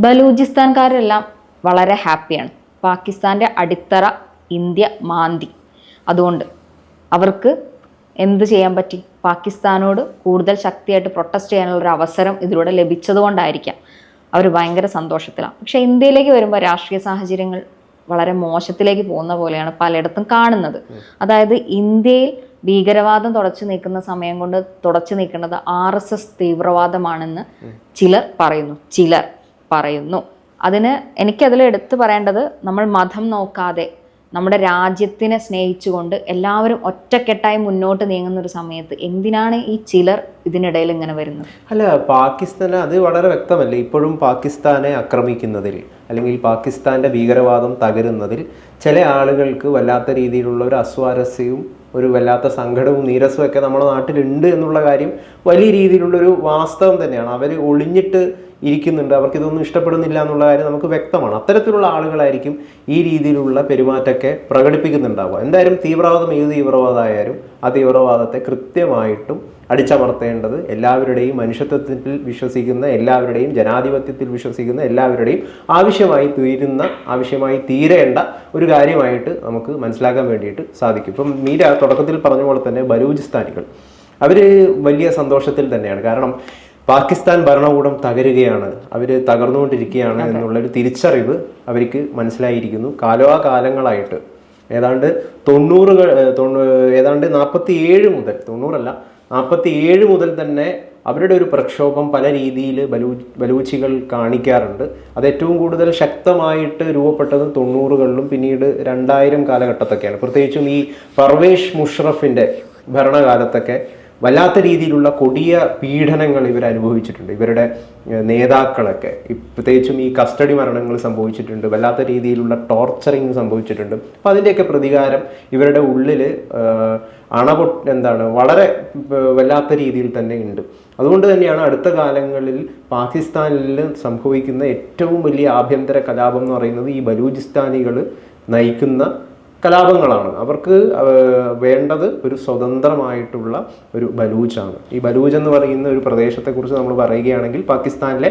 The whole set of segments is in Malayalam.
ബലൂചിസ്ഥാൻകാരെല്ലാം വളരെ ഹാപ്പിയാണ്. പാകിസ്ഥാൻ്റെ അടിത്തറ ഇന്ത്യ മാന്തി. അതുകൊണ്ട് അവർക്ക് എന്ത് ചെയ്യാൻ പറ്റി? പാകിസ്ഥാനോട് കൂടുതൽ ശക്തിയായിട്ട് പ്രൊട്ടസ്റ്റ് ചെയ്യാനുള്ള ഒരു അവസരം ഇതിലൂടെ ലഭിച്ചതുകൊണ്ടായിരിക്കാം അവർ ഭയങ്കര സന്തോഷത്തിലാണ്. പക്ഷേ ഇന്ത്യയിലേക്ക് വരുമ്പോൾ രാഷ്ട്രീയ സാഹചര്യങ്ങൾ വളരെ മോശത്തിലേക്ക് പോകുന്ന പോലെയാണ് പലയിടത്തും കാണുന്നത്. അതായത് ഇന്ത്യയിൽ ഭീകരവാദം തുടച്ചു നീക്കുന്ന സമയം കൊണ്ട് തുടച്ചു നീക്കേണ്ടത് RSS തീവ്രവാദമാണെന്ന് ചിലർ പറയുന്നു. അതിന് എനിക്കതിൽ എടുത്തു പറയേണ്ടത്, നമ്മൾ മതം നോക്കാതെ നമ്മുടെ രാജ്യത്തിനെ സ്നേഹിച്ചുകൊണ്ട് എല്ലാവരും ഒറ്റക്കെട്ടായി മുന്നോട്ട് നീങ്ങുന്ന ഒരു സമയത്ത് എന്തിനാണ് ഈ ചിലർ ഇതിനിടയിൽ ഇങ്ങനെ വരുന്നത്? അല്ല, പാകിസ്ഥാന് അത് വളരെ വ്യക്തമല്ലേ. ഇപ്പോഴും പാകിസ്ഥാനെ ആക്രമിക്കുന്നതിൽ അല്ലെങ്കിൽ പാകിസ്ഥാന്റെ ഭീകരവാദം തകരുന്നതിൽ ചില ആളുകൾക്ക് വല്ലാത്ത രീതിയിലുള്ള ഒരു അസ്വാരസ്യവും ഒരു വല്ലാത്ത സങ്കടവും നീരസവും ഒക്കെ നമ്മുടെ നാട്ടിലുണ്ട് എന്നുള്ള കാര്യം വലിയ രീതിയിലുള്ളൊരു വാസ്തവം തന്നെയാണ്. അവർ ഒളിഞ്ഞിട്ട് ഇരിക്കുന്നുണ്ട്, അവർക്കിതൊന്നും ഇഷ്ടപ്പെടുന്നില്ല എന്നുള്ള കാര്യം നമുക്ക് വ്യക്തമാണ്. അത്തരത്തിലുള്ള ആളുകളായിരിക്കും ഈ രീതിയിലുള്ള പെരുമാറ്റമൊക്കെ പ്രകടിപ്പിക്കുന്നുണ്ടാവുക. എന്തായാലും തീവ്രവാദം ഏത് തീവ്രവാദമായാലും ആ തീവ്രവാദത്തെ കൃത്യമായിട്ടും അടിച്ചമർത്തേണ്ടത് എല്ലാവരുടെയും മനുഷ്യത്വത്തിൽ വിശ്വസിക്കുന്ന എല്ലാവരുടെയും ജനാധിപത്യത്തിൽ വിശ്വസിക്കുന്ന എല്ലാവരുടെയും ആവശ്യമായി തീരേണ്ട ഒരു കാര്യമായിട്ട് നമുക്ക് മനസ്സിലാക്കാൻ വേണ്ടിയിട്ട് സാധിക്കും. ഇപ്പം മീര തുടക്കത്തിൽ പറഞ്ഞ പോലെ തന്നെ ബലൂചിസ്ഥാനികൾ അവർ വലിയ സന്തോഷത്തിൽ തന്നെയാണ്. കാരണം പാകിസ്ഥാൻ ഭരണകൂടം തകരുകയാണ്, അവർ തകർന്നുകൊണ്ടിരിക്കുകയാണ് എന്നുള്ളൊരു തിരിച്ചറിവ് അവർക്ക് മനസ്സിലായിരിക്കുന്നു. കാലാകാലങ്ങളായിട്ട് ഏതാണ്ട് 47 മുതൽ തന്നെ അവരുടെ ഒരു പ്രക്ഷോഭം പല രീതിയിൽ ബലൂച്ചികൾ കാണിക്കാറുണ്ട്. അത് ഏറ്റവും കൂടുതൽ ശക്തമായിട്ട് രൂപപ്പെട്ടത് 90കളിലും പിന്നീട് 2000 കാലഘട്ടത്തൊക്കെയാണ്. പ്രത്യേകിച്ചും ഈ പർവേഷ് മുഷറഫിൻ്റെ ഭരണകാലത്തൊക്കെ വല്ലാത്ത രീതിയിലുള്ള കൊടിയ പീഡനങ്ങൾ ഇവർ അനുഭവിച്ചിട്ടുണ്ട്. ഇവരുടെ നേതാക്കളൊക്കെ പ്രത്യേകിച്ചും ഈ കസ്റ്റഡി മരണങ്ങൾ സംഭവിച്ചിട്ടുണ്ട്, വല്ലാത്ത രീതിയിലുള്ള ടോർച്ചറിങ് സംഭവിച്ചിട്ടുണ്ട്. അപ്പോൾ അതിൻ്റെയൊക്കെ പ്രതികാരം ഇവരുടെ ഉള്ളിൽ വളരെ വല്ലാത്ത രീതിയിൽ തന്നെ ഉണ്ട്. അതുകൊണ്ട് തന്നെയാണ് അടുത്ത കാലങ്ങളിൽ പാകിസ്ഥാനിൽ സംഭവിക്കുന്ന ഏറ്റവും വലിയ ആഭ്യന്തര കലാപം എന്ന് പറയുന്നത് ഈ ബലൂചിസ്ഥാനികൾ നയിക്കുന്ന കലാപങ്ങളാണ്. അവർക്ക് വേണ്ടത് ഒരു സ്വതന്ത്രമായിട്ടുള്ള ഒരു ബലൂച്ചാണ്. ഈ ബലൂച്ച് എന്ന് പറയുന്ന ഒരു പ്രദേശത്തെക്കുറിച്ച് നമ്മൾ പറയുകയാണെങ്കിൽ പാകിസ്ഥാനിലെ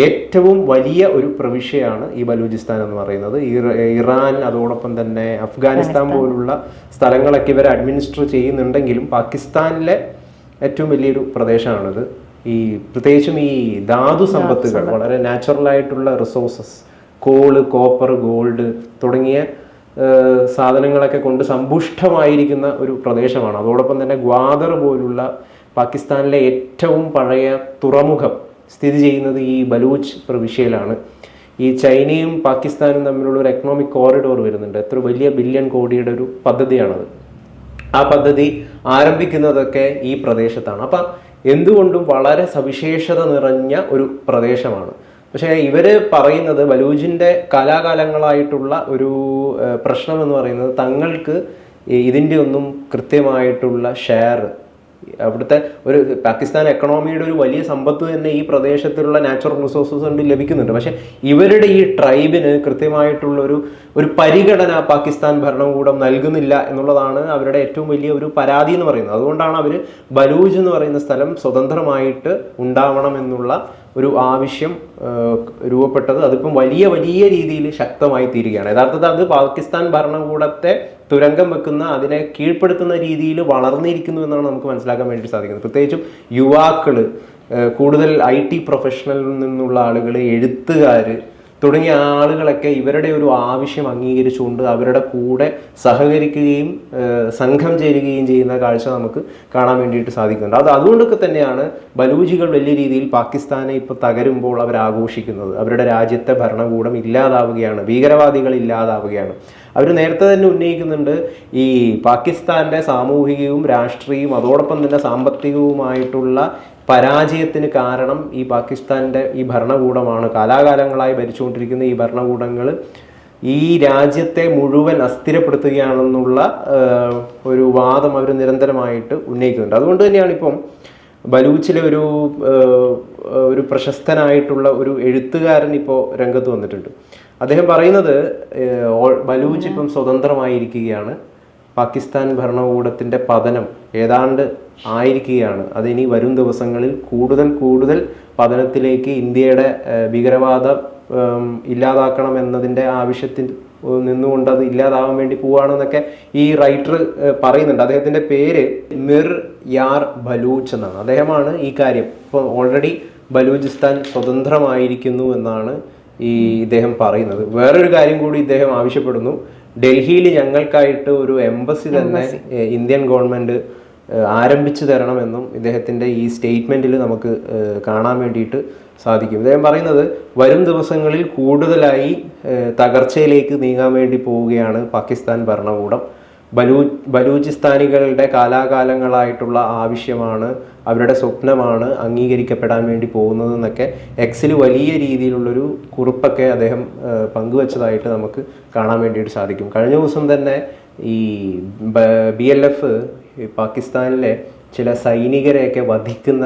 ഏറ്റവും വലിയ ഒരു പ്രവിശ്യയാണ് ഈ ബലൂചിസ്ഥാൻ എന്ന് പറയുന്നത്. ഇറാൻ അതോടൊപ്പം തന്നെ അഫ്ഗാനിസ്ഥാൻ പോലുള്ള സ്ഥലങ്ങളൊക്കെ ഇവർ അഡ്മിനിസ്റ്റർ ചെയ്യുന്നുണ്ടെങ്കിലും പാകിസ്ഥാനിലെ ഏറ്റവും വലിയൊരു പ്രദേശമാണിത്. ഈ പ്രത്യേകിച്ചും ഈ ധാതു സമ്പത്തുകൾ, വളരെ നാച്ചുറലായിട്ടുള്ള റിസോഴ്സസ്, കോള്, കോപ്പർ, ഗോൾഡ് തുടങ്ങിയ സാധനങ്ങളൊക്കെ കൊണ്ട് സമ്പുഷ്ടമായിരിക്കുന്ന ഒരു പ്രദേശമാണ്. അതോടൊപ്പം തന്നെ ഗ്വാദർ പോലുള്ള പാകിസ്ഥാനിലെ ഏറ്റവും പഴയ തുറമുഖം സ്ഥിതി ചെയ്യുന്നത് ഈ ബലൂച്ച് പ്രവിശ്യയിലാണ്. ഈ ചൈനയും പാകിസ്ഥാനും തമ്മിലുള്ള ഒരു എക്കണോമിക് കോറിഡോർ വരുന്നുണ്ട്. എത്ര വലിയ ബില്യൺ കോടിയുടെ ഒരു പദ്ധതിയാണത്. ആ പദ്ധതി ആരംഭിക്കുന്നതൊക്കെ ഈ പ്രദേശത്താണ്. അപ്പം എന്തുകൊണ്ടും വളരെ സവിശേഷത നിറഞ്ഞ ഒരു പ്രദേശമാണ്. പക്ഷേ ഇവർ പറയുന്നത് ബലൂജിൻ്റെ കാലാകാലങ്ങളായിട്ടുള്ള ഒരു പ്രശ്നം എന്ന് പറയുന്നത് തങ്ങൾക്ക് ഇതിൻ്റെ ഒന്നും കൃത്യമായിട്ടുള്ള ഷെയർ, അവിടുത്തെ ഒരു പാകിസ്ഥാൻ എക്കണോമിയുടെ ഒരു വലിയ സമ്പത്ത് തന്നെ ഈ പ്രദേശത്തുള്ള നാച്ചുറൽ റിസോഴ്സസ് കൊണ്ട് ലഭിക്കുന്നുണ്ട്. പക്ഷെ ഇവരുടെ ഈ ട്രൈബിന് കൃത്യമായിട്ടുള്ള ഒരു പരിഗണന പാകിസ്ഥാൻ ഭരണകൂടം നൽകുന്നില്ല എന്നുള്ളതാണ് അവരുടെ ഏറ്റവും വലിയ ഒരു പരാതി എന്ന് പറയുന്നത്. അതുകൊണ്ടാണ് അവർ ബലൂജ് എന്ന് പറയുന്ന സ്ഥലം സ്വതന്ത്രമായിട്ട് ഉണ്ടാവണം എന്നുള്ള ഒരു ആവശ്യം രൂപപ്പെട്ടത്. അതിപ്പം വലിയ രീതിയിൽ ശക്തമായി തീരുകയാണ്. യഥാർത്ഥത്തിൽ അത് പാകിസ്ഥാൻ ഭരണകൂടത്തെ തുരങ്കം വെക്കുന്ന, അതിനെ കീഴ്പ്പെടുത്തുന്ന രീതിയിൽ വളർന്നിരിക്കുന്നു എന്നാണ് നമുക്ക് മനസ്സിലാക്കാൻ വേണ്ടി സാധിക്കുന്നത്. പ്രത്യേകിച്ചും യുവാക്കൾ, കൂടുതൽ IT പ്രൊഫഷണലിൽ നിന്നുള്ള ആളുകൾ, എഴുത്തുകാർ തുടങ്ങിയ ആളുകളൊക്കെ ഇവരുടെ ഒരു ആവശ്യം അംഗീകരിച്ചുകൊണ്ട് അവരുടെ കൂടെ സഹകരിക്കുകയും സംഘം ചേരുകയും ചെയ്യുന്ന കാഴ്ച നമുക്ക് കാണാൻ വേണ്ടിയിട്ട് സാധിക്കുന്നുണ്ട്. അതുകൊണ്ടൊക്കെ തന്നെയാണ് ബലൂജികൾ വലിയ രീതിയിൽ പാകിസ്ഥാനെ ഇപ്പോൾ തകരുമ്പോൾ അവർ ആഘോഷിക്കുന്നത്. അവരുടെ രാജ്യത്തെ ഭരണകൂടം ഇല്ലാതാവുകയാണ്, ഭീകരവാദികൾ ഇല്ലാതാവുകയാണ്. അവർ നേരത്തെ തന്നെ ഉന്നയിക്കുന്നുണ്ട്, ഈ പാകിസ്ഥാൻ്റെ സാമൂഹികവും രാഷ്ട്രീയവും അതോടൊപ്പം തന്നെ സാമ്പത്തികവുമായിട്ടുള്ള പരാജയത്തിന് കാരണം ഈ പാകിസ്ഥാൻ്റെ ഈ ഭരണകൂടമാണ്. കാലാകാലങ്ങളായി ഭരിച്ചുകൊണ്ടിരിക്കുന്ന ഈ ഭരണകൂടങ്ങൾ ഈ രാജ്യത്തെ മുഴുവൻ അസ്ഥിരപ്പെടുത്തുകയാണെന്നുള്ള ഒരു വാദം അവർ നിരന്തരമായിട്ട് ഉന്നയിക്കുന്നുണ്ട്. അതുകൊണ്ട് തന്നെയാണ് ഇപ്പം ബലൂച്ചിലെ ഒരു പ്രശസ്തനായിട്ടുള്ള ഒരു എഴുത്തുകാരൻ ഇപ്പോൾ രംഗത്ത് വന്നിട്ടുണ്ട്. അദ്ദേഹം പറയുന്നത് ബലൂച്ച് ഇപ്പം സ്വതന്ത്രമായിരിക്കുകയാണ്, പാകിസ്ഥാൻ ഭരണകൂടത്തിൻ്റെ പതനം ഏതാണ്ട് ആയിരിക്കുകയാണ്. അതിനി വരും ദിവസങ്ങളിൽ കൂടുതൽ കൂടുതൽ പതനത്തിലേക്ക് ഇന്ത്യയുടെ ഭീകരവാദം ഇല്ലാതാക്കണം എന്നതിൻ്റെ ആവശ്യത്തിൽ നിന്നുകൊണ്ട് അത് ഇല്ലാതാവാൻ വേണ്ടി പോവുകയാണെന്നൊക്കെ ഈ റൈറ്റർ പറയുന്നുണ്ട്. അദ്ദേഹത്തിൻ്റെ പേര് മിർ യാർ ബലൂച്ച് എന്നാണ്. അദ്ദേഹമാണ് ഈ കാര്യം ഇപ്പോൾ ഓൾറെഡി ബലൂചിസ്ഥാൻ സ്വതന്ത്രമായിരിക്കുന്നു എന്നാണ് ഇദ്ദേഹം പറയുന്നത്. വേറൊരു കാര്യം കൂടി ഇദ്ദേഹം ആവശ്യപ്പെടുന്നു. ഡൽഹിയിൽ ഞങ്ങൾക്കായിട്ട് ഒരു എംബസി തന്നെ ഇന്ത്യൻ ഗവൺമെൻറ് ആരംഭിച്ചു തരണമെന്നും ഇദ്ദേഹത്തിൻ്റെ ഈ സ്റ്റേറ്റ്മെൻറ്റിൽ നമുക്ക് കാണാൻ വേണ്ടിയിട്ട് സാധിക്കും. ഇദ്ദേഹം പറയുന്നത് വരും ദിവസങ്ങളിൽ കൂടുതലായി തകർച്ചയിലേക്ക് നീങ്ങാൻ വേണ്ടി പോവുകയാണ് പാകിസ്ഥാൻ ഭരണകൂടം. ബലൂചിസ്ഥാനികളുടെ കാലാകാലങ്ങളായിട്ടുള്ള ആവശ്യമാണ്, അവരുടെ സ്വപ്നമാണ് അംഗീകരിക്കപ്പെടാൻ വേണ്ടി പോകുന്നതെന്നൊക്കെ എക്സിൽ വലിയ രീതിയിലുള്ളൊരു കുറിപ്പൊക്കെ അദ്ദേഹം പങ്കുവച്ചതായിട്ട് നമുക്ക് കാണാൻ വേണ്ടിയിട്ട് സാധിക്കും. കഴിഞ്ഞ ദിവസം തന്നെ ഈ BLF പാകിസ്ഥാനിലെ ചില സൈനികരെയൊക്കെ വധിക്കുന്ന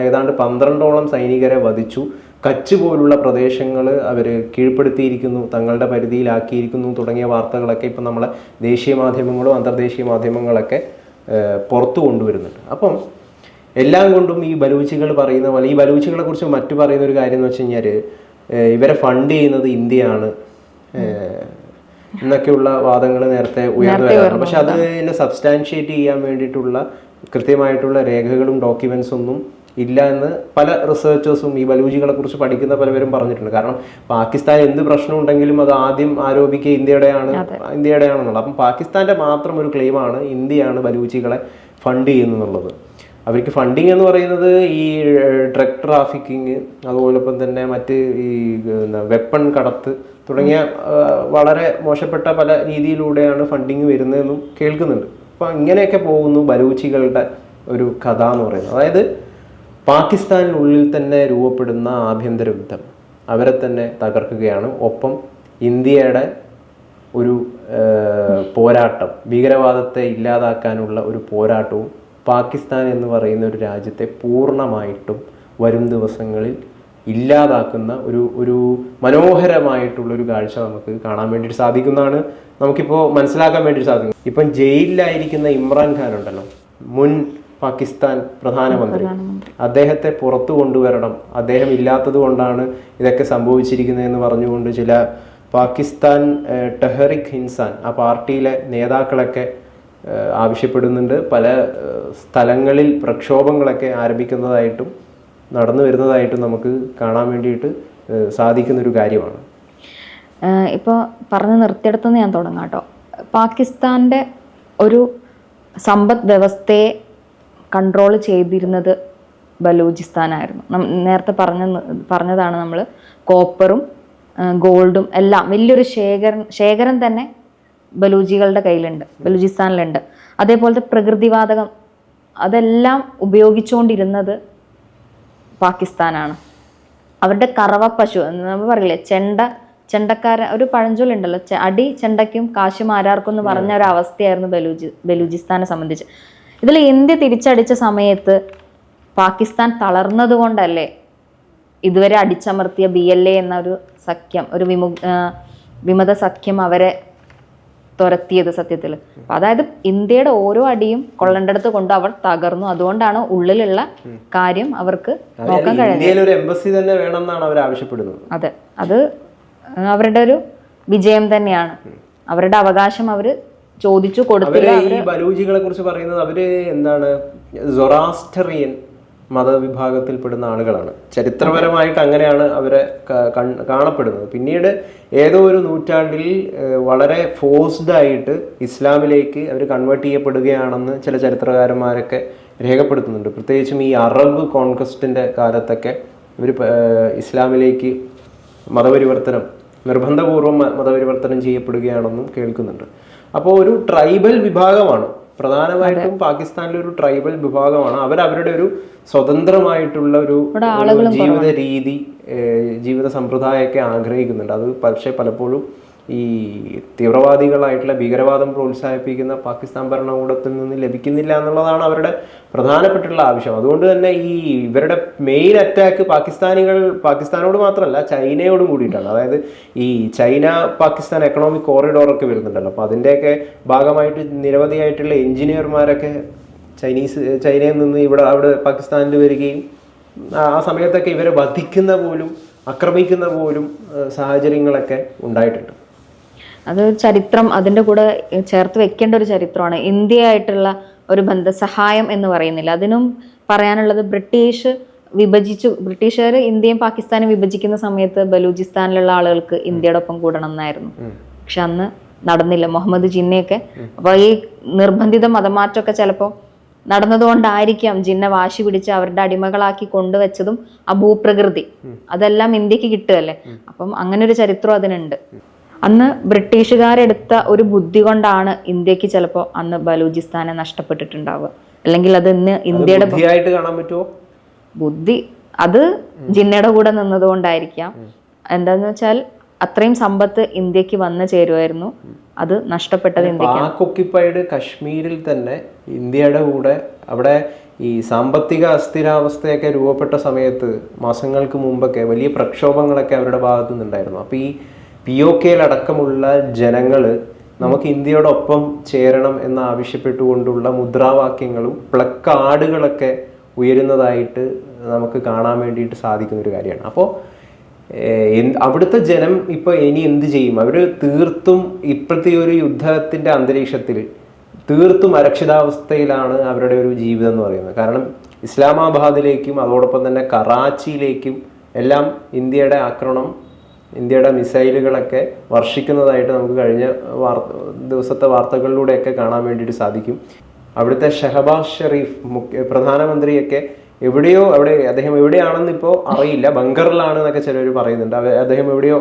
ഏതാണ്ട് 12ഓളം സൈനികരെ വധിച്ചു. കച്ച് പോലുള്ള പ്രദേശങ്ങൾ അവർ കീഴ്പ്പെടുത്തിയിരിക്കുന്നു, തങ്ങളുടെ പരിധിയിലാക്കിയിരിക്കുന്നു തുടങ്ങിയ വാർത്തകളൊക്കെ ഇപ്പം നമ്മളെ ദേശീയ മാധ്യമങ്ങളും അന്തർദേശീയ മാധ്യമങ്ങളൊക്കെ പുറത്തു കൊണ്ടുവരുന്നുണ്ട്. അപ്പം എല്ലാം കൊണ്ടും ഈ ബലൂച്ചികൾ പറയുന്ന പോലെ, ഈ ബലൂച്ചികളെ കുറിച്ച് മറ്റു പറയുന്ന ഒരു കാര്യം എന്ന് വെച്ച് കഴിഞ്ഞാൽ ഇവരെ ഫണ്ട് ചെയ്യുന്നത് ഇന്ത്യയാണ് എന്നൊക്കെയുള്ള വാദങ്ങൾ നേരത്തെ ഉയർന്നു വരാറുണ്ട്. പക്ഷെ അത് എന്നെ സബ്സ്റ്റാൻഷിയേറ്റ് ചെയ്യാൻ വേണ്ടിയിട്ടുള്ള കൃത്യമായിട്ടുള്ള രേഖകളും ഡോക്യുമെന്റ്സ് ഒന്നും ഇല്ല എന്ന് പല റിസർച്ചേഴ്സും ഈ ബലൂജികളെ കുറിച്ച് പഠിക്കുന്ന പലവരും പറഞ്ഞിട്ടുണ്ട്. കാരണം പാകിസ്ഥാൻ എന്ത് പ്രശ്നം ഉണ്ടെങ്കിലും അത് ആദ്യം ആരോപിക്കുക ഇന്ത്യയുടെയാണെന്നുള്ളത്. അപ്പം പാകിസ്ഥാന്റെ മാത്രം ഒരു ക്ലെയിമാണ് ഇന്ത്യയാണ് ബലൂജികളെ ഫണ്ട് ചെയ്യുന്നുള്ളത്. അവർക്ക് ഫണ്ടിങ് എന്ന് പറയുന്നത് ഈ ഡ്രഗ് ട്രാഫിക്കിങ്, അതുപോലൊപ്പം തന്നെ മറ്റ് ഈ വെപ്പൺ കടത്ത് തുടങ്ങിയ വളരെ മോശപ്പെട്ട പല രീതിയിലൂടെയാണ് ഫണ്ടിങ് വരുന്നതെന്നും കേൾക്കുന്നുണ്ട്. അപ്പം ഇങ്ങനെയൊക്കെ പോകുന്നു ബലൂച്ചികളുടെ ഒരു കഥ എന്ന് പറയുന്നത്. അതായത് പാകിസ്ഥാനിനുള്ളിൽ തന്നെ രൂപപ്പെടുന്ന ആഭ്യന്തര യുദ്ധം അവരെ തന്നെ തകർക്കുകയാണ്. ഒപ്പം ഇന്ത്യയുടെ ഒരു പോരാട്ടം, ഭീകരവാദത്തെ ഇല്ലാതാക്കാനുള്ള ഒരു പോരാട്ടവും പാകിസ്ഥാൻ എന്ന് പറയുന്ന ഒരു രാജ്യത്തെ പൂർണ്ണമായിട്ടും വരും ദിവസങ്ങളിൽ ഇല്ലാതാക്കുന്ന ഒരു മനോഹരമായിട്ടുള്ളൊരു കാഴ്ച നമുക്ക് കാണാൻ വേണ്ടിയിട്ട് സാധിക്കുന്നതാണ്, നമുക്കിപ്പോൾ മനസ്സിലാക്കാൻ വേണ്ടിയിട്ട് സാധിക്കും. ഇപ്പം ജയിലിലായിരിക്കുന്ന ഇമ്രാൻഖാൻ ഉണ്ടല്ലോ, മുൻ പാകിസ്ഥാൻ പ്രധാനമന്ത്രി, അദ്ദേഹത്തെ പുറത്തു കൊണ്ടുവരണം, അദ്ദേഹം ഇല്ലാത്തത് കൊണ്ടാണ് ഇതൊക്കെ സംഭവിച്ചിരിക്കുന്നതെന്ന് പറഞ്ഞുകൊണ്ട് ചില പാകിസ്ഥാൻ ടെഹറിക് ഇൻസാൻ ആ പാർട്ടിയിലെ നേതാക്കളൊക്കെ ആവശ്യപ്പെടുന്നുണ്ട്. പല സ്ഥലങ്ങളിൽ പ്രക്ഷോഭങ്ങളൊക്കെ ആരംഭിക്കുന്നതായിട്ടും നടന്നു വരുന്നതായിട്ടും നമുക്ക് കാണാൻ വേണ്ടിയിട്ട് സാധിക്കുന്നൊരു കാര്യമാണ്. ഇപ്പോൾ പറഞ്ഞു നിർത്തിയെടുത്തുനിന്ന് ഞാൻ തുടങ്ങാം കേട്ടോ. പാകിസ്ഥാൻ്റെ ഒരു സമ്പദ് വ്യവസ്ഥയെ കൺട്രോൾ ചെയ്തിരുന്നത് ബലൂചിസ്ഥാനായിരുന്നു. നേരത്തെ പറഞ്ഞതാണ് നമ്മൾ. കോപ്പറും ഗോൾഡും എല്ലാം വലിയൊരു ശേഖരം തന്നെ ബലൂജികളുടെ കയ്യിലുണ്ട്, ബലൂചിസ്ഥാനിലുണ്ട്. അതേപോലത്തെ പ്രകൃതിവാതകം അതെല്ലാം ഉപയോഗിച്ചുകൊണ്ടിരുന്നത് പാകിസ്ഥാനാണ്. അവരുടെ കറവ പശു നമ്മൾ പറയില്ലേ, ചെണ്ടക്കാര ഒരു പഴഞ്ചൊല്ലുണ്ടല്ലോ, അടി ചെണ്ടയ്ക്കും കാശ് മാരാർക്കും എന്ന് പറഞ്ഞ ഒരു അവസ്ഥയായിരുന്നു ബലൂചിസ്ഥാനെ സംബന്ധിച്ച്. ഇതിൽ ഇന്ത്യ തിരിച്ചടിച്ച സമയത്ത് പാകിസ്ഥാൻ തളർന്നത് കൊണ്ടല്ലേ ഇതുവരെ അടിച്ചമർത്തിയ BLA എന്ന ഒരു സഖ്യം, ഒരു വിമത സഖ്യം അവരെ തുരത്തിയത് സത്യത്തിൽ. അതായത് ഇന്ത്യയുടെ ഓരോ അടിയും കൊള്ളേണ്ടടുത്ത് കൊണ്ട് അവർ തകർന്നു. അതുകൊണ്ടാണ് ഉള്ളിലുള്ള കാര്യം അവർക്ക് നോക്കാൻ കഴിയുന്നത്. എംബസി തന്നെ വേണമെന്നാണ് അവർ ആവശ്യപ്പെടുന്നത്. അതെ, അത് അവരുടെ ഒരു വിജയം തന്നെയാണ്. അവരുടെ അവകാശം അവര് ചോദിച്ചു കൊടുത്തില്ല. ഈ ബലൂജികളെ കുറിച്ച് പറയുന്നത് അവര് എന്താണ്, സൊറാസ്ട്രിയൻ മതവിഭാഗത്തിൽപ്പെടുന്ന ആളുകളാണ്. ചരിത്രപരമായിട്ട് അങ്ങനെയാണ് അവരെ കാണപ്പെടുന്നത്. പിന്നീട് ഏതോ ഒരു നൂറ്റാണ്ടിൽ വളരെ ഫോഴ്സ്ഡ് ആയിട്ട് ഇസ്ലാമിലേക്ക് അവർ കൺവേർട്ട് ചെയ്യപ്പെടുകയാണെന്ന് ചില ചരിത്രകാരന്മാരൊക്കെ രേഖപ്പെടുത്തുന്നുണ്ട്. പ്രത്യേകിച്ചും ഈ അറബ് കോൺക്വസ്റ്റിൻ്റെ കാലത്തൊക്കെ ഇവർ ഇസ്ലാമിലേക്ക് നിർബന്ധപൂർവ്വം മതപരിവർത്തനം ചെയ്യപ്പെടുകയാണെന്നും കേൾക്കുന്നുണ്ട്. അപ്പോൾ ഒരു ട്രൈബൽ വിഭാഗമാണ് പ്രധാനമായിട്ടും പാകിസ്ഥാനിലെ ഒരു ട്രൈബൽ വിഭാഗമാണ്. അവരുടെ ഒരു സ്വതന്ത്രമായിട്ടുള്ള ഒരു ജീവിത രീതി, ജീവിത സമ്പ്രദായമൊക്കെ ആഗ്രഹിക്കുന്നുണ്ട്. അത് പക്ഷേ പലപ്പോഴും ഈ തീവ്രവാദികളായിട്ടുള്ള ഭീകരവാദം പ്രോത്സാഹിപ്പിക്കുന്ന പാകിസ്ഥാൻ ഭരണകൂടത്തിൽ നിന്ന് ലഭിക്കുന്നില്ല എന്നുള്ളതാണ് അവരുടെ പ്രധാനപ്പെട്ടുള്ള ആവശ്യം. അതുകൊണ്ട് തന്നെ ഈ ഇവരുടെ മെയിൻ അറ്റാക്ക് പാകിസ്ഥാനോട് മാത്രമല്ല ചൈനയോടും കൂടിയിട്ടാണ്. അതായത് ഈ ചൈന പാകിസ്ഥാൻ എക്കണോമിക് കോറിഡോറൊക്കെ വരുന്നുണ്ടല്ലോ, അപ്പോൾ അതിൻ്റെയൊക്കെ ഭാഗമായിട്ട് നിരവധിയായിട്ടുള്ള എഞ്ചിനീയർമാരൊക്കെ ചൈനയിൽ നിന്ന് അവിടെ പാകിസ്ഥാനിൽ വരികയും ആ സമയത്തൊക്കെ ഇവരെ വധിക്കുന്ന പോലും ആക്രമിക്കുന്ന പോലും സാഹചര്യങ്ങളൊക്കെ ഉണ്ടായിട്ടുണ്ട്. അത് ചരിത്രം അതിൻ്റെ കൂടെ ചേർത്ത് വെക്കേണ്ട ഒരു ചരിത്രമാണ്. ഇന്ത്യയായിട്ടുള്ള ഒരു ബന്ധസഹായം എന്ന് പറയുന്നില്ല, അതിനും പറയാനുള്ളത് ബ്രിട്ടീഷുകാർ ഇന്ത്യയും പാകിസ്ഥാനും വിഭജിക്കുന്ന സമയത്ത് ബലൂചിസ്ഥാനിലുള്ള ആളുകൾക്ക് ഇന്ത്യയുടെ ഒപ്പം കൂടണം എന്നായിരുന്നു. പക്ഷെ അന്ന് നടന്നില്ല, മുഹമ്മദ് ജിന്നയൊക്കെ. അപ്പോൾ ഈ നിർബന്ധിത മതമാറ്റമൊക്കെ ചിലപ്പോൾ നടന്നതുകൊണ്ടായിരിക്കാം ജിന്ന വാശി പിടിച്ച് അവരുടെ അടിമകളാക്കി കൊണ്ടുവച്ചതും ആ ഭൂപ്രകൃതി അതെല്ലാം ഇന്ത്യക്ക് കിട്ടുകയല്ലേ. അപ്പം അങ്ങനെ ഒരു ചരിത്രം അതിനുണ്ട്. അന്ന് ബ്രിട്ടീഷുകാരെടുത്ത ഒരു ബുദ്ധി കൊണ്ടാണ് ഇന്ത്യക്ക് ചിലപ്പോൾ അന്ന് ബലൂചിസ്ഥാനെ നഷ്ടപ്പെട്ടിട്ടുണ്ടാവുക. അല്ലെങ്കിൽ അത് ഇന്ന് ഇന്ത്യയുടെ കാണാൻ പറ്റുമോ? ബുദ്ധി അത് ജിന്നയുടെ കൂടെ നിന്നതുകൊണ്ടായിരിക്കാം. എന്താന്ന് വെച്ചാൽ അത്രയും സമ്പത്ത് ഇന്ത്യക്ക് വന്നു ചേരുമായിരുന്നു, അത് നഷ്ടപ്പെട്ടത് ഇന്ത്യക്ക്. ഒക്യുപ്പൈഡ് കശ്മീരിൽ തന്നെ ഇന്ത്യയുടെ കൂടെ അവിടെ ഈ സാമ്പത്തിക അസ്ഥിരാവസ്ഥയൊക്കെ രൂപപ്പെട്ട സമയത്ത് മാസങ്ങൾക്ക് മുമ്പൊക്കെ വലിയ പ്രക്ഷോഭങ്ങളൊക്കെ അവരുടെ ഭാഗത്തു നിന്നുണ്ടായിരുന്നു. അപ്പോൾ ഈ POK-ലടക്കമുള്ള ജനങ്ങൾ നമുക്ക് ഇന്ത്യയോടൊപ്പം ചേരണം എന്ന് ആവശ്യപ്പെട്ടുകൊണ്ടുള്ള മുദ്രാവാക്യങ്ങളും പ്ലക്കാർഡുകളൊക്കെ ഉയരുന്നതായിട്ട് നമുക്ക് കാണാൻ വേണ്ടിയിട്ട് സാധിക്കുന്ന ഒരു കാര്യമാണ്. അപ്പോൾ അവിടുത്തെ ജനം ഇപ്പോൾ ഇനി എന്ത് ചെയ്യും? അവർ തീർത്തും ഇപ്പോഴത്തെ ഒരു യുദ്ധത്തിൻ്റെ അന്തരീക്ഷത്തിൽ തീർത്തും അരക്ഷിതാവസ്ഥയിലാണ് അവരുടെ ഒരു ജീവിതം എന്ന് പറയുന്നത്. കാരണം ഇസ്ലാമാബാദിലേക്കും അതോടൊപ്പം തന്നെ കറാച്ചിയിലേക്കും എല്ലാം ഇന്ത്യയുടെ ആക്രമണം, ഇന്ത്യയുടെ മിസൈലുകളൊക്കെ വർഷിക്കുന്നതായിട്ട് നമുക്ക് കഴിഞ്ഞ ദിവസത്തെ വാർത്തകളിലൂടെയൊക്കെ കാണാൻ വേണ്ടിയിട്ട് സാധിക്കും. അവിടുത്തെ ഷഹബാസ് ഷെറീഫ് പ്രധാനമന്ത്രിയൊക്കെ അദ്ദേഹം എവിടെയാണെന്ന് ഇപ്പോൾ അറിയില്ല, ബങ്കറിലാണ് എന്നൊക്കെ ചിലർ പറയുന്നുണ്ട്. അദ്ദേഹം എവിടെയോ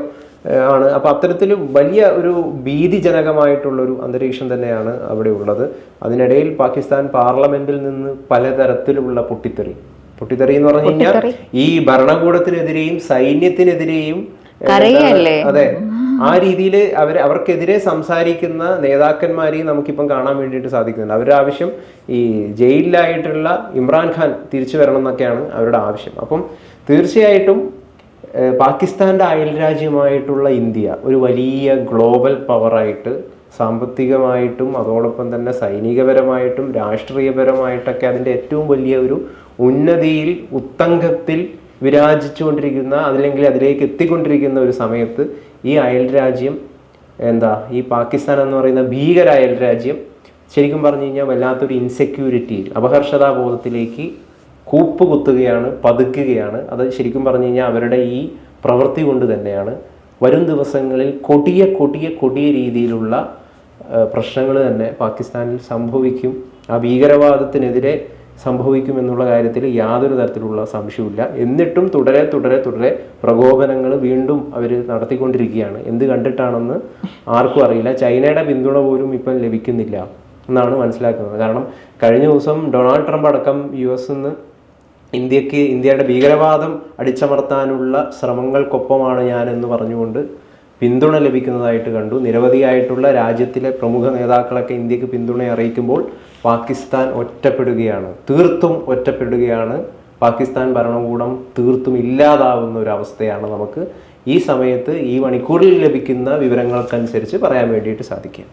ആണ്. അപ്പോൾ അത്തരത്തിൽ വലിയ ഒരു ഭീതിജനകമായിട്ടുള്ളൊരു അന്തരീക്ഷം തന്നെയാണ് അവിടെ ഉള്ളത്. അതിനിടയിൽ പാകിസ്ഥാൻ പാർലമെന്റിൽ നിന്ന് പലതരത്തിലുള്ള പൊട്ടിത്തെറി എന്ന് പറഞ്ഞു കഴിഞ്ഞാൽ ഈ ഭരണകൂടത്തിനെതിരെയും സൈന്യത്തിനെതിരെയും അതെ ആ രീതിയിൽ അവർക്കെതിരെ സംസാരിക്കുന്ന നേതാക്കന്മാരെയും നമുക്കിപ്പം കാണാൻ വേണ്ടിയിട്ട് സാധിക്കുന്നുണ്ട്. അവരുടെ ആവശ്യം ഈ ജയിലിലായിട്ടുള്ള ഇമ്രാൻഖാൻ തിരിച്ചു വരണം എന്നൊക്കെയാണ് അവരുടെ ആവശ്യം. അപ്പം തീർച്ചയായിട്ടും പാകിസ്ഥാന്റെ അയൽരാജ്യമായിട്ടുള്ള ഇന്ത്യ ഒരു വലിയ ഗ്ലോബൽ പവറായിട്ട് സാമ്പത്തികമായിട്ടും അതോടൊപ്പം തന്നെ സൈനികപരമായിട്ടും രാഷ്ട്രീയപരമായിട്ടൊക്കെ അതിൻ്റെ ഏറ്റവും വലിയ ഒരു ഉന്നതിയിൽ ഉത്തംഗത്തിൽ വിരാജിച്ചുകൊണ്ടിരിക്കുന്ന അല്ലെങ്കിൽ അതിലേക്ക് എത്തിക്കൊണ്ടിരിക്കുന്ന ഒരു സമയത്ത് ഈ അയൽരാജ്യം ഈ പാകിസ്ഥാൻ എന്ന് പറയുന്ന ഭീകര അയൽരാജ്യം ശരിക്കും പറഞ്ഞു കഴിഞ്ഞാൽ വല്ലാത്തൊരു ഇൻസെക്യൂരിറ്റിയിൽ അപകർഷതാബോധത്തിലേക്ക് കൂപ്പുകുത്തുകയാണ്, പതുക്കുകയാണ്. അത് ശരിക്കും പറഞ്ഞു കഴിഞ്ഞാൽ അവരുടെ ഈ പ്രവൃത്തി കൊണ്ട് തന്നെയാണ്. വരും ദിവസങ്ങളിൽ കൊടിയ രീതിയിലുള്ള പ്രശ്നങ്ങൾ തന്നെ പാകിസ്ഥാനിൽ സംഭവിക്കും, ആ ഭീകരവാദത്തിനെതിരെ സംഭവിക്കുമെന്നുള്ള കാര്യത്തിൽ യാതൊരു തരത്തിലുള്ള സംശയവുമില്ല. എന്നിട്ടും തുടരെ പ്രകോപനങ്ങൾ വീണ്ടും അവർ നടത്തിക്കൊണ്ടിരിക്കുകയാണ്. എന്ത് കണ്ടിട്ടാണെന്ന് ആർക്കും അറിയില്ല. ചൈനയുടെ പിന്തുണ പോലും ഇപ്പം ലഭിക്കുന്നില്ല എന്നാണ് മനസ്സിലാക്കുന്നത്. കാരണം കഴിഞ്ഞ ദിവസം ഡൊണാൾഡ് ട്രംപ് അടക്കം US നിന്ന് ഇന്ത്യയുടെ ഭീകരവാദം അടിച്ചമർത്താനുള്ള ശ്രമങ്ങൾക്കൊപ്പമാണ് ഞാനെന്ന് പറഞ്ഞുകൊണ്ട് പിന്തുണ ലഭിക്കുന്നതായിട്ട് കണ്ടു. നിരവധിയായിട്ടുള്ള രാജ്യത്തിലെ പ്രമുഖ നേതാക്കളൊക്കെ ഇന്ത്യക്ക് പിന്തുണ അറിയിക്കുമ്പോൾ പാകിസ്ഥാൻ തീർത്തും ഒറ്റപ്പെടുകയാണ്. പാകിസ്ഥാൻ ഭരണകൂടം തീർത്തും ഇല്ലാതാവുന്ന ഒരു അവസ്ഥയാണ് നമുക്ക് ഈ സമയത്ത് ഈ മണിക്കൂറിൽ ലഭിക്കുന്ന വിവരങ്ങൾക്കനുസരിച്ച് പറയാൻ വേണ്ടിയിട്ട് സാധിക്കുക.